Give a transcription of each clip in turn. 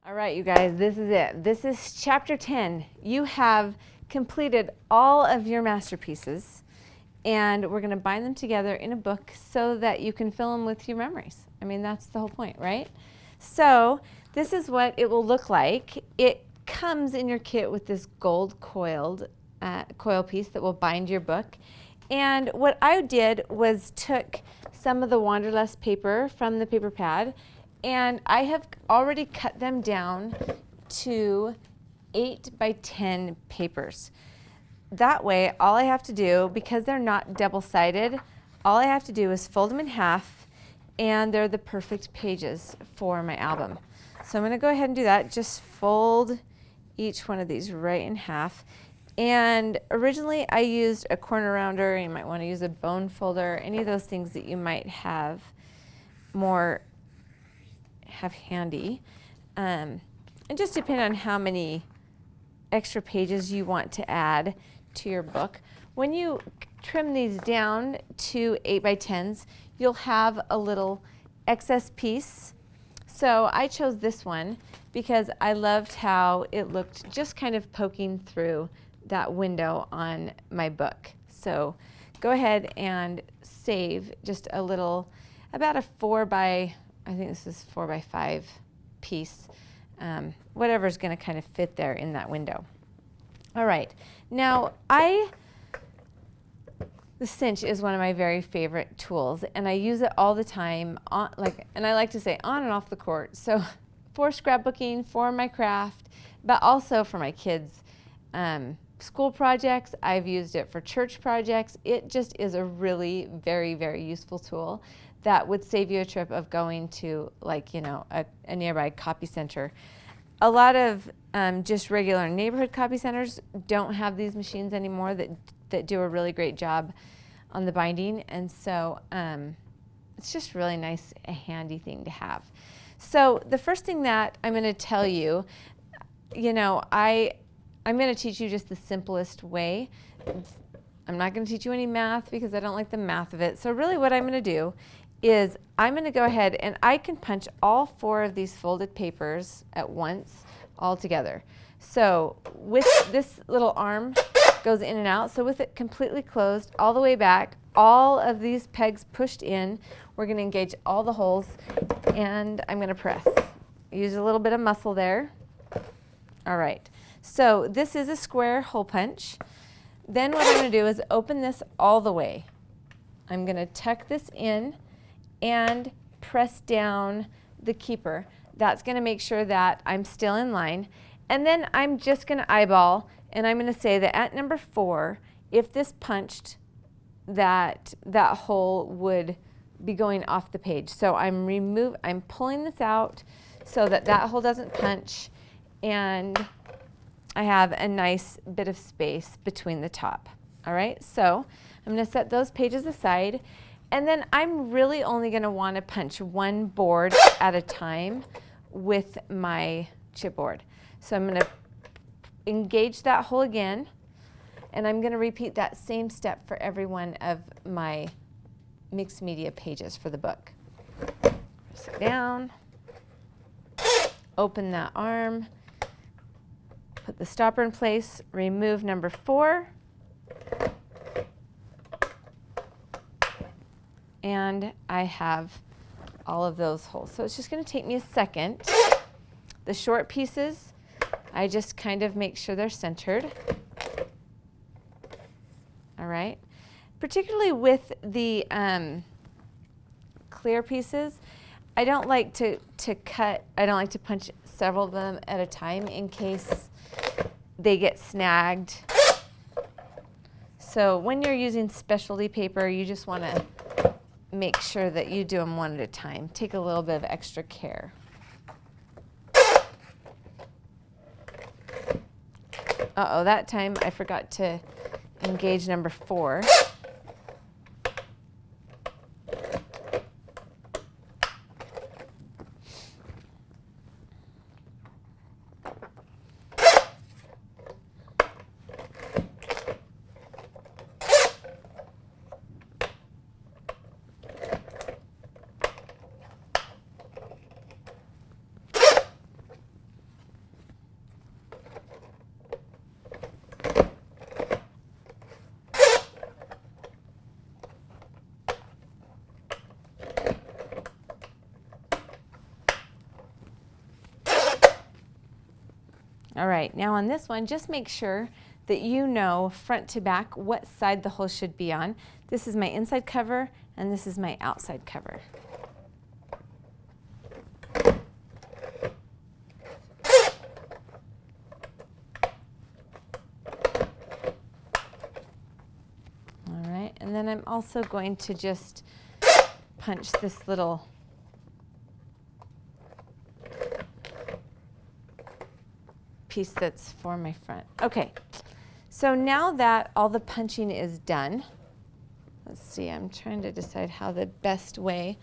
All right, you guys, this is it. This is chapter 10. You have completed all of your masterpieces, and we're going to bind them together in a book so that you can fill them with your memories. I mean, that's the whole point, right? So this is what it will look like. It comes in your kit with this gold coiled coil piece that will bind your book. And what I did was took some of the Wanderlust paper from the paper pad, and I have already cut them down to 8 by 10 papers. That way, all I have to do, because they're not double-sided, all I have to do is fold them in half, and they're the perfect pages for my album. So I'm going to go ahead and do that. Just fold each one of these right in half. And originally I used a corner rounder. You might want to use a bone folder, any of those things that you might have handy. And just depend on how many extra pages you want to add to your book. When you trim these down to 8 by 10s, you'll have a little excess piece. So I chose this one because I loved how it looked just kind of poking through that window on my book. So go ahead and save just a little, about a 4 by, I think this is 4 by 5 piece, whatever's going to kind of fit there in that window. All right, now the cinch is one of my very favorite tools, and I use it all the time, and I like to say on and off the court. So for scrapbooking, for my craft, but also for my kids' school projects. I've used it for church projects. It just is a really very, very useful tool that would save you a trip of going to, like, you know, a nearby copy center. A lot of just regular neighborhood copy centers don't have these machines anymore that do a really great job on the binding, and so it's just really nice, a handy thing to have. So the first thing that I'm going to tell you, you know, I'm going to teach you just the simplest way. I'm not going to teach you any math because I don't like the math of it. So really what I'm going to do is I'm going to go ahead and I can punch all 4 of these folded papers at once all together. So with this little arm goes in and out. So with it completely closed all the way back, all of these pegs pushed in, we're going to engage all the holes, and I'm going to press. Use a little bit of muscle there. All right. So this is a square hole punch. Then what I'm going to do is open this all the way. I'm going to tuck this in and press down the keeper. That's going to make sure that I'm still in line. And then I'm just going to eyeball, and I'm going to say that at number 4, if this punched, that hole would be going off the page. So I'm pulling this out so that hole doesn't punch, and I have a nice bit of space between the top. All right, so I'm going to set those pages aside, and then I'm really only going to want to punch one board at a time with my chipboard. So I'm going to engage that hole again, and I'm going to repeat that same step for every one of my mixed media pages for the book. Press it down, open that arm, put the stopper in place, remove number 4, and I have all of those holes. So it's just going to take me a second. The short pieces, I just kind of make sure they're centered. All right. Particularly with the clear pieces, I don't like to punch several of them at a time in case they get snagged. So when you're using specialty paper, you just want to make sure that you do them one at a time. Take a little bit of extra care. Uh-oh, that time I forgot to engage number 4. All right, now on this one, just make sure that you know front to back what side the hole should be on. This is my inside cover and this is my outside cover. All right, and then I'm also going to just punch this little piece that's for my front. Okay, so now that all the punching is done, let's see, I'm trying to decide how the best way.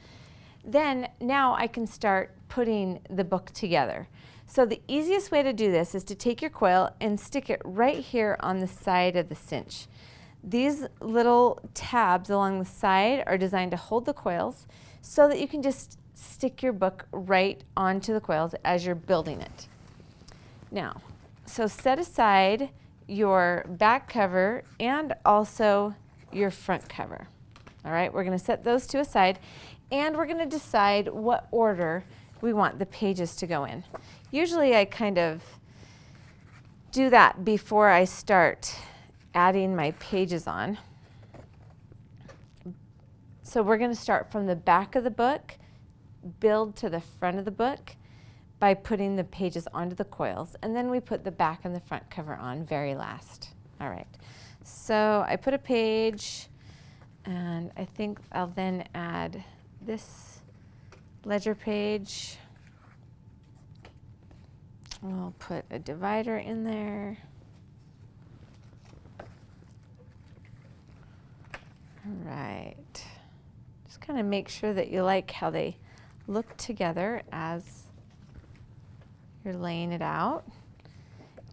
Then now I can start putting the book together. So the easiest way to do this is to take your coil and stick it right here on the side of the cinch. These little tabs along the side are designed to hold the coils so that you can just stick your book right onto the coils as you're building it. Now, so set aside your back cover and also your front cover. All right, we're going to set those two aside and we're going to decide what order we want the pages to go in. Usually I kind of do that before I start adding my pages on. So we're going to start from the back of the book, build to the front of the book by putting the pages onto the coils, and then we put the back and the front cover on very last. All right, so I put a page, and I think I'll then add this ledger page. We'll put a divider in there. All right, just kind of make sure that you like how they look together as you're laying it out.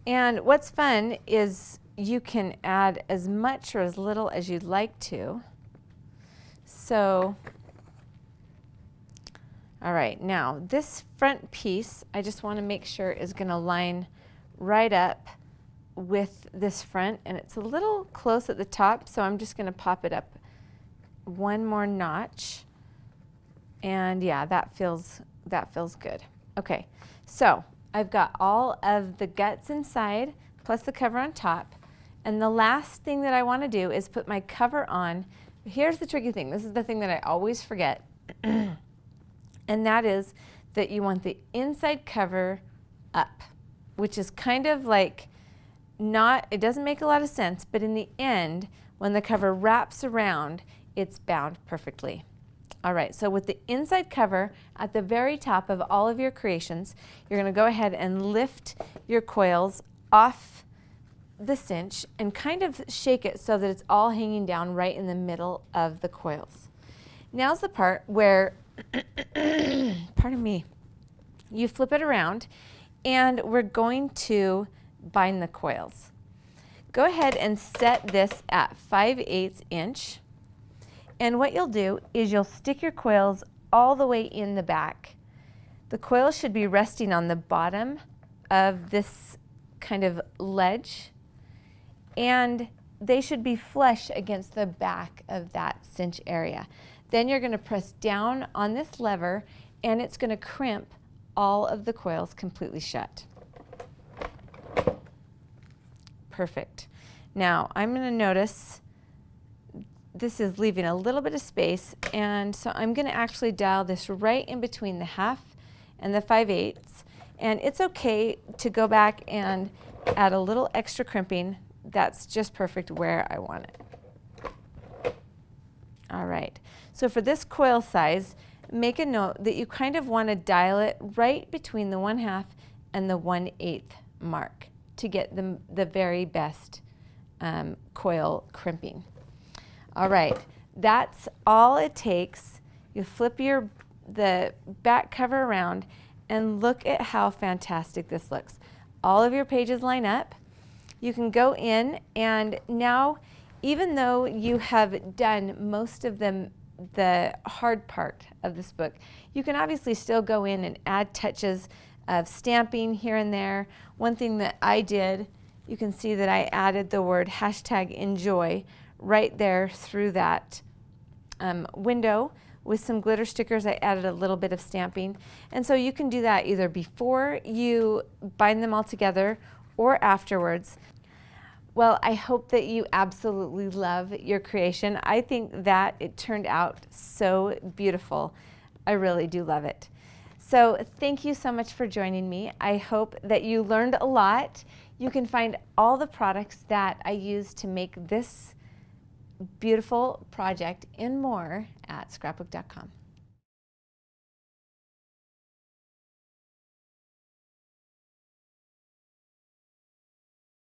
And what's fun is you can add as much or as little as you'd like to. So, all right, now this front piece, I just want to make sure is going to line right up with this front, and it's a little close at the top, so I'm just going to pop it up one more notch. And yeah, that feels good. Okay, so I've got all of the guts inside plus the cover on top, and the last thing that I want to do is put my cover on. Here's the tricky thing. This is the thing that I always forget, and that is that you want the inside cover up, which is kind of like it doesn't make a lot of sense, but in the end, when the cover wraps around, it's bound perfectly. All right, so with the inside cover at the very top of all of your creations, you're going to go ahead and lift your coils off the cinch and kind of shake it so that it's all hanging down right in the middle of the coils. Now's the part where, pardon me, you flip it around and we're going to bind the coils. Go ahead and set this at 5/8 inch. And what you'll do is you'll stick your coils all the way in the back. The coils should be resting on the bottom of this kind of ledge, and they should be flush against the back of that cinch area. Then you're going to press down on this lever, and it's going to crimp all of the coils completely shut. Perfect. Now I'm going to notice this is leaving a little bit of space, and so I'm going to actually dial this right in between the 1/2 and the 5/8, and it's okay to go back and add a little extra crimping. That's just perfect where I want it. All right, so for this coil size, make a note that you kind of want to dial it right between the 1/2 and the 1/8 mark to get the very best coil crimping. All right, that's all it takes. You flip the back cover around and look at how fantastic this looks. All of your pages line up. You can go in, and now, even though you have done most of the hard part of this book, you can obviously still go in and add touches of stamping here and there. One thing that I did, you can see that I added the word #enjoy right there through that window With some glitter stickers, I added a little bit of stamping. And so you can do that either before you bind them all together or afterwards. Well, I hope that you absolutely love your creation. I think that it turned out so beautiful. I really do love it. So thank you so much for joining me. I hope that you learned a lot. You can find all the products that I use to make this beautiful project and more at Scrapbook.com.